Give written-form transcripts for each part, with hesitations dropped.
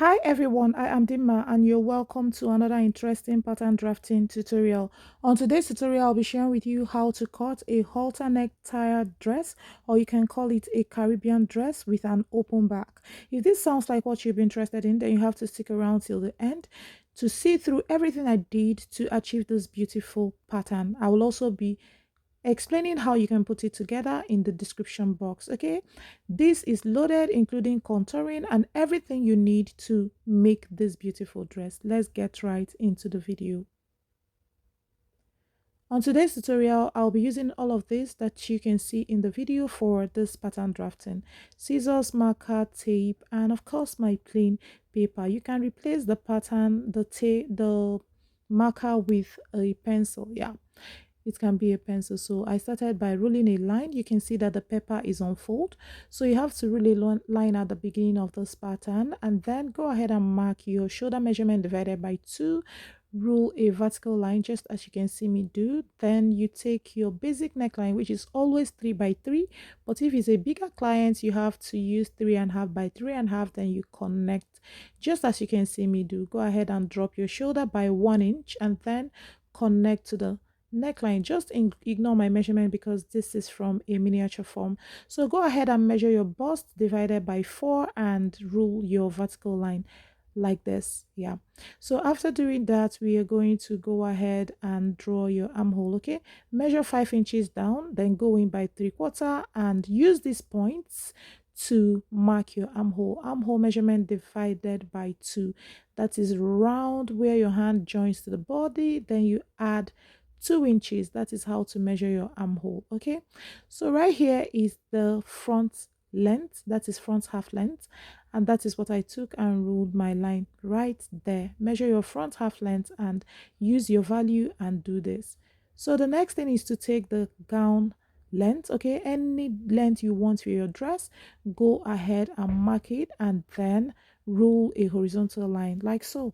Hi everyone, I am Dimma and you're welcome to another interesting pattern drafting tutorial. On today's tutorial, I'll be sharing with you how to cut a halter neck tie dress, or you can call it a Caribbean dress with an open back. If this sounds like what you've been interested in, then you have to stick around till the end to see through everything I did to achieve this beautiful pattern. I will also be explaining how you can put it together in the description box. Okay, this is loaded including contouring and everything you need to make this beautiful dress. Let's get right into the video. On today's tutorial, I'll be using all of this that you can see in the video for this pattern drafting: scissors, marker, tape, and of course my plain paper. You can replace the pattern, the marker with a pencil. Yeah, it can be a pencil. So I started by ruling a line. You can see that the paper is on fold, so you have to rule a line at the beginning of this pattern, and then go ahead and mark your shoulder measurement divided by 2. Rule a vertical line just as you can see me do. Then you take your basic neckline, which is always 3 by 3, but if it's a bigger client you have to use 3.5 by 3.5. Then you connect just as you can see me do. Go ahead and drop your shoulder by 1 inch and then connect to the neckline. Just ignore my measurement because this is from a miniature form. So go ahead and measure your bust divided by 4 and rule your vertical line like this. Yeah, so after doing that, we are going to go ahead and draw your armhole. Okay, measure 5 inches down, then go in by 3/4 and use these points to mark your armhole measurement divided by 2. That is round where your hand joins to the body, then you add 2 inches. That is how to measure your armhole. Okay, so right here is the front length, that is front half length, and that is what I took and ruled my line right there. Measure your front half length and use your value and do this. So the next thing is to take the gown length. Okay, any length you want for your dress, go ahead and mark it and then rule a horizontal line like so.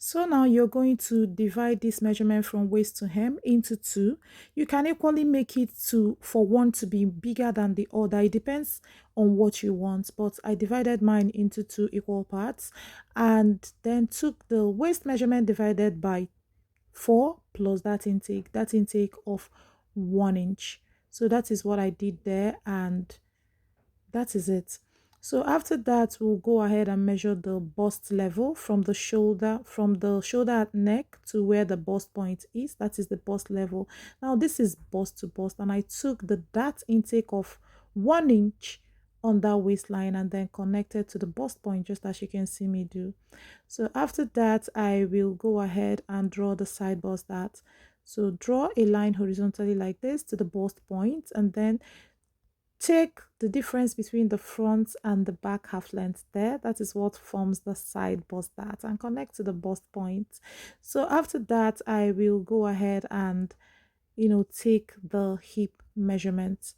So now you're going to divide this measurement from waist to hem into 2. You can equally make it to for one to be bigger than the other. It depends on what you want, but I divided mine into 2 equal parts and then took the waist measurement divided by 4 plus that intake of 1 inch. So that is what I did there, and that is it. So after that, we'll go ahead and measure the bust level from the shoulder at neck to where the bust point is. That is the bust level. Now this is bust to bust, and I took the dart intake of 1 inch on that waistline and then connected to the bust point just as you can see me do. So after that, I will go ahead and draw the side bust dart. So draw a line horizontally like this to the bust point and then take the difference between the front and the back half length there. That is what forms the side bust dart, and connect to the bust point. So after that, I will go ahead and take the hip measurement.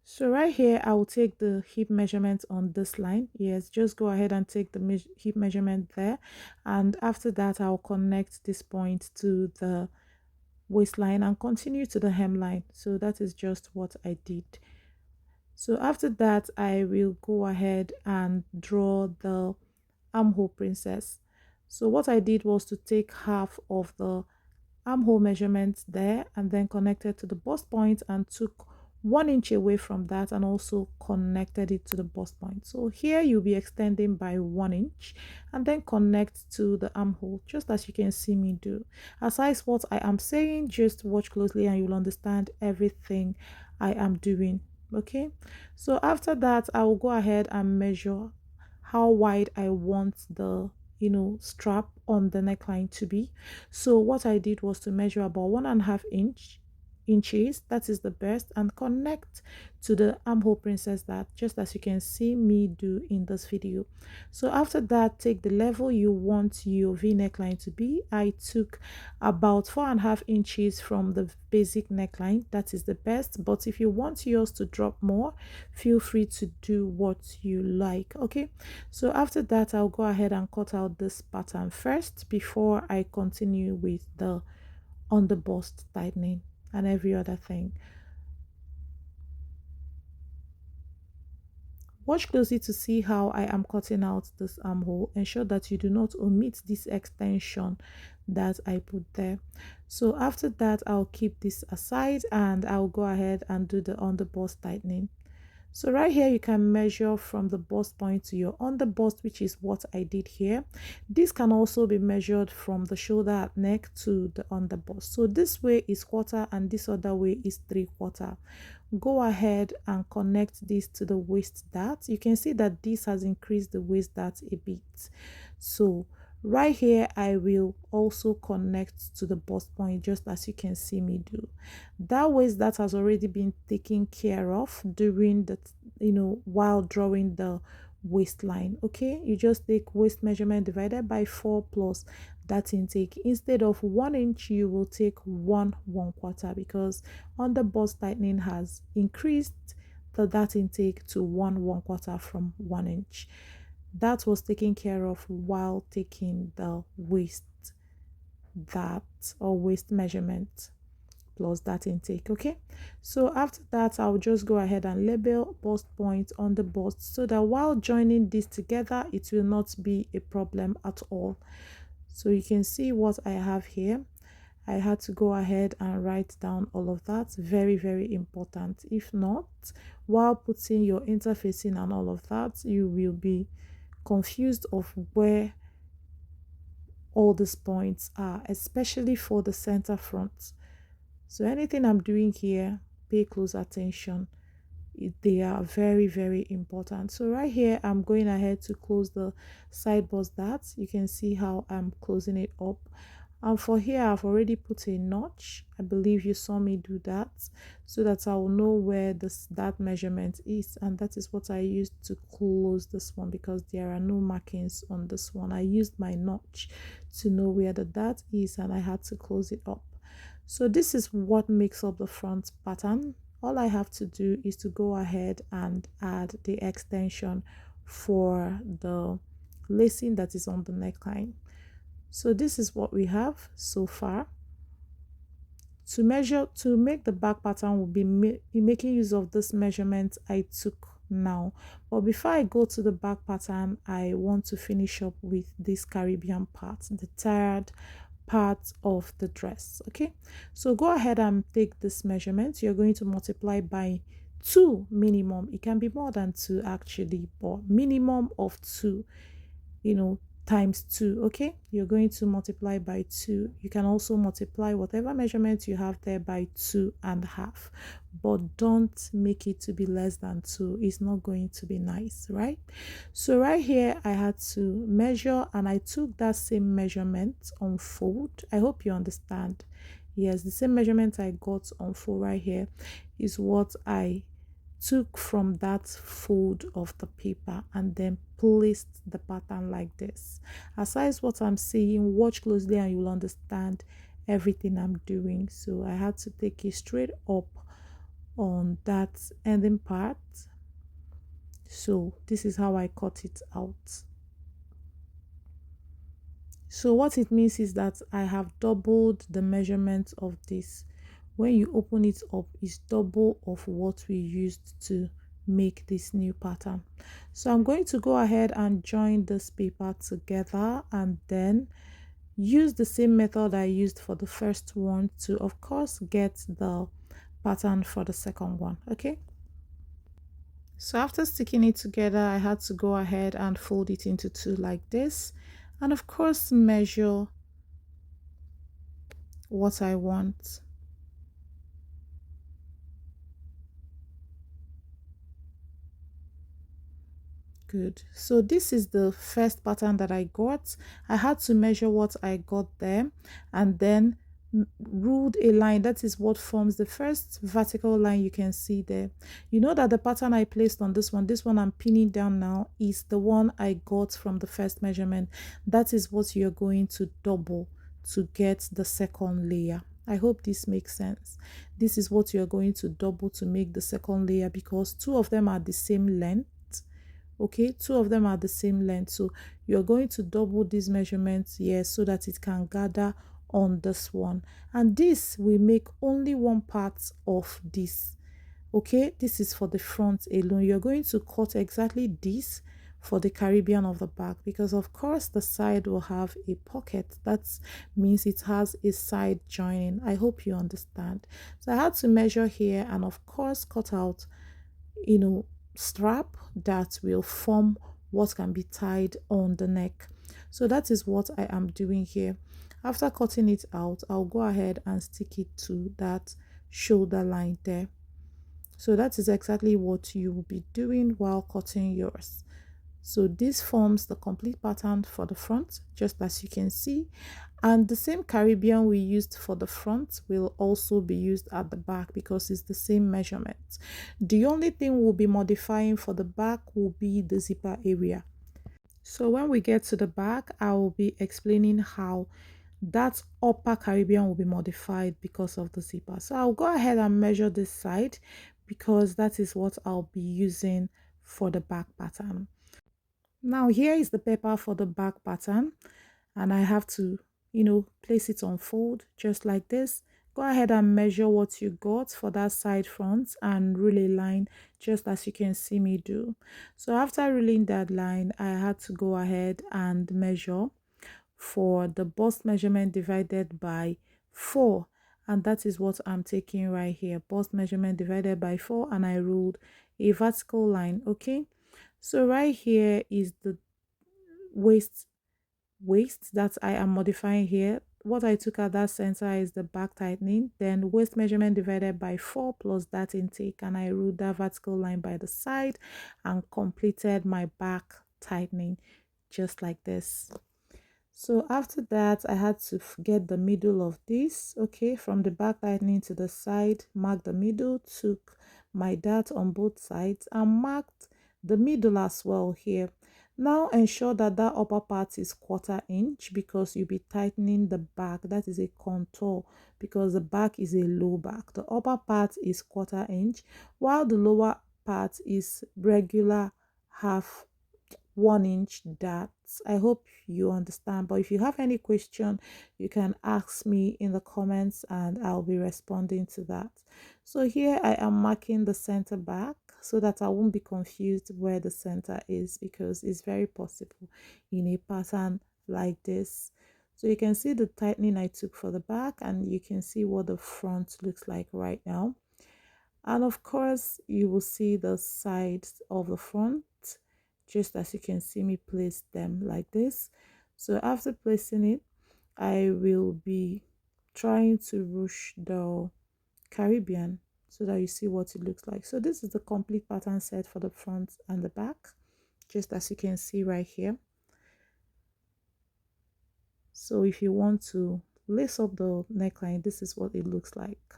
So right here, I will take the hip measurement on this line. Yes, just go ahead and take the hip measurement there, and after that I'll connect this point to the waistline and continue to the hemline. So that is just what I did. So after that, I will go ahead and draw the armhole princess. So what I did was to take half of the armhole measurement there and then connected to the bust point and took 1 inch away from that and also connected it to the bust point. So here you'll be extending by 1 inch and then connect to the armhole just as you can see me do. Aside what I am saying, just watch closely and you'll understand everything I am doing. Okay, so after that I will go ahead and measure how wide I want the strap on the neckline to be. So what I did was to measure about 1.5 inches, that is the best, and connect to the armhole princess, that just as you can see me do in this video. So after that, take the level you want your v neckline to be. I took about 4.5 inches from the basic neckline, that is the best, but if you want yours to drop more, feel free to do what you like. Okay, so after that I'll go ahead and cut out this pattern first before I continue with the on the bust tightening and every other thing. Watch closely to see how I am cutting out this armhole. Ensure that you do not omit this extension that I put there. So after that, I'll keep this aside and I'll go ahead and do the underbust tightening. So right here, you can measure from the bust point to your underbust, which is what I did here. This can also be measured from the shoulder at neck to the underbust. So this way is quarter and this other way is 3/4. Go ahead and connect this to the waist dart. You can see that this has increased the waist dart a bit. So right here, I will also connect to the bust point just as you can see me do. That waist dart has already been taken care of during the, while drawing the waistline. Okay, you just take waist measurement divided by 4 plus that intake. Instead of 1 inch, you will take 1/4 because under bust tightening has increased that intake to 1/4 from 1 inch. That was taken care of while taking the waist that or waist measurement plus that intake. Okay, so after that, I'll just go ahead and label bust point on the bust so that while joining this together, it will not be a problem at all. So you can see what I have here. I had to go ahead and write down all of that. Very, very important. If not, while putting your interfacing and all of that, you will be confused of where all these points are, especially for the center front. So anything I'm doing here, pay close attention. They are very, very important. So right here, I'm going ahead to close the side bust dart. You can see how I'm closing it up. And for here, I've already put a notch. I believe you saw me do that so that I will know where that measurement is. And that is what I used to close this one because there are no markings on this one. I used my notch to know where the dart is and I had to close it up. So this is what makes up the front pattern. All I have to do is to go ahead and add the extension for the lacing that is on the neckline. So this is what we have so far. To make the back pattern, will be making use of this measurement I took now. But before I go to the back pattern, I want to finish up with this Caribbean part, the tired part of the dress. Okay, so go ahead and take this measurement. You're going to multiply by 2 minimum. It can be more than 2 actually, but minimum of 2, times 2. Okay, you're going to multiply by 2. You can also multiply whatever measurement you have there by 2.5, but don't make it to be less than 2. It's not going to be nice, right? So right here, I had to measure and I took that same measurement on fold. I hope you understand. Yes, the same measurement I got on fold right here is what I took from that fold of the paper and then placed the pattern like this. Aside what I'm saying, watch closely and you'll understand everything I'm doing. So I had to take it straight up on that ending part. So this is how I cut it out. So what it means is that I have doubled the measurement of this. When you open it up, it's double of what we used to make this new pattern. So I'm going to go ahead and join this paper together and then use the same method I used for the first one to, of course, get the pattern for the second one. Okay, so after sticking it together, I had to go ahead and fold it into 2 like this, and of course measure what I want. Good. So this is the first pattern that I got. I had to measure what I got there and then ruled a line. That is what forms the first vertical line you can see there. You know that the pattern I placed on this one I'm pinning down now, is the one I got from the first measurement. That is what you're going to double to get the second layer. I hope this makes sense. This is what you're going to double to make the second layer because 2 of them are the same length. Okay, 2 of them are the same length, so you're going to double these measurements here so that it can gather on this one, and this will make only one part of this Okay, this is for the front alone. You're going to cut exactly this for the Caribbean of the back, because of course the side will have a pocket. That means it has a side joining. I hope you understand. So I had to measure here and of course cut out, you know, strap that will form what can be tied on the neck. So that is what I am doing here. After cutting it out, I'll go ahead and stick it to that shoulder line there. So that is exactly what you will be doing while cutting yours. So this forms the complete pattern for the front, just as you can see. And the same Caribbean we used for the front will also be used at the back because it's the same measurement. The only thing we'll be modifying for the back will be the zipper area. So when we get to the back, I will be explaining how that upper Caribbean will be modified because of the zipper. So I'll go ahead and measure this side because that is what I'll be using for the back pattern. Now here is the paper for the back pattern, and I have to, place it on fold just like this. Go ahead and measure what you got for that side front and rule a line just as you can see me do. So after ruling that line, I had to go ahead and measure for the bust measurement divided by 4, and that is what I'm taking right here. Bust measurement divided by 4, and I ruled a vertical line. Okay, so right here is the waist that I am modifying here. What I took at that center is the back tightening, then waist measurement divided by 4 plus that intake, and I ruled that vertical line by the side and completed my back tightening just like this. So after that, I had to get the middle of this. Okay, from the back tightening to the side, mark the middle, took my dart on both sides and marked the middle as well here. Now ensure that that upper part is 1/4 inch because you'll be tightening the back. That is a contour because the back is a low back. The upper part is 1/4 inch while the lower part is regular half 1 inch darts. I hope you understand, but if you have any question, you can ask me in the comments and I'll be responding to that. So here I am marking the center back so that I won't be confused where the center is, because it's very possible in a pattern like this. So you can see the tightening I took for the back, and you can see what the front looks like right now. And of course, you will see the sides of the front just as you can see me place them like this. So after placing it, I will be trying to ruche the Caribbean so that you see what it looks like. So this is the complete pattern set for the front and the back, just as you can see right here. So if you want to lace up the neckline, this is what it looks like.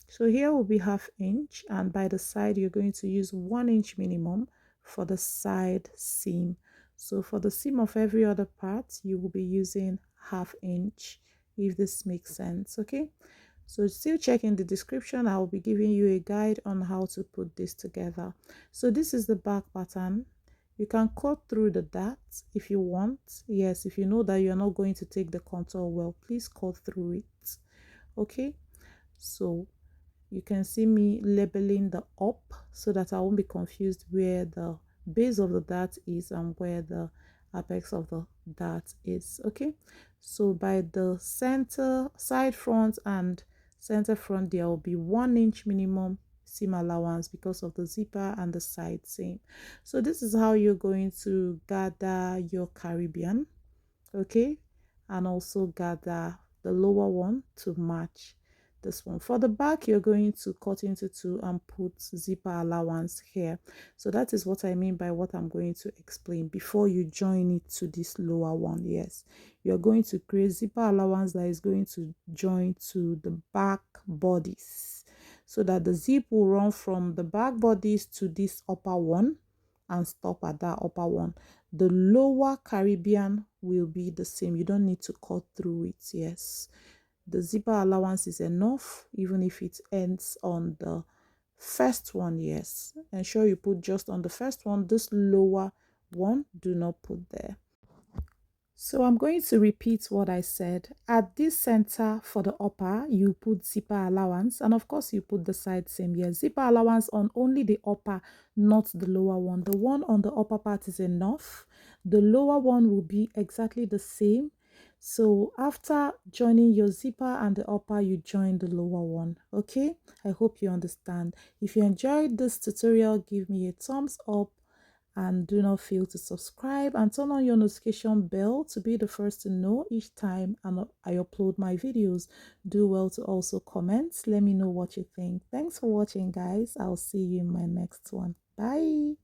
So here will be 1/2 inch, and by the side you're going to use 1 inch minimum for the side seam. So for the seam of every other part, you will be using 1/2 inch, if this makes sense. Okay, so still check in the description. I will be giving you a guide on how to put this together. So this is the back pattern. You can cut through the darts if you want. Yes, if you know that you're not going to take the contour well, please cut through it. Okay, so you can see me labeling the up so that I won't be confused where the base of the dart is and where the apex of the dart is. Okay, so by the center, side front and center front, there will be 1 inch minimum seam allowance because of the zipper and the side seam. So this is how you're going to gather your Caribbean. Okay, and also gather the lower one to match this one. For the back, you're going to cut into 2 and put zipper allowance here. So that is what I mean by what I'm going to explain before you join it to this lower one. Yes, you're going to create zipper allowance that is going to join to the back bodice, so that the zip will run from the back bodice to this upper one and stop at that upper one. The lower Caribbean will be the same. You don't need to cut through it. Yes, the zipper allowance is enough even if it ends on the first one. Yes, ensure you put just on the first one. This lower one, do not put there. So I'm going to repeat what I said. At this center for the upper, you put zipper allowance, and of course you put the side seam here. Zipper allowance on only the upper, not the lower one. The one on the upper part is enough. The lower one will be exactly the same. So after joining your zipper and the upper, you join the lower one. Okay, I hope you understand. If you enjoyed this tutorial, give me a thumbs up, and do not fail to subscribe and turn on your notification bell to be the first to know each time I upload my videos. Do well to also comment. Let me know what you think. Thanks for watching, guys. I'll see you in my next one. Bye.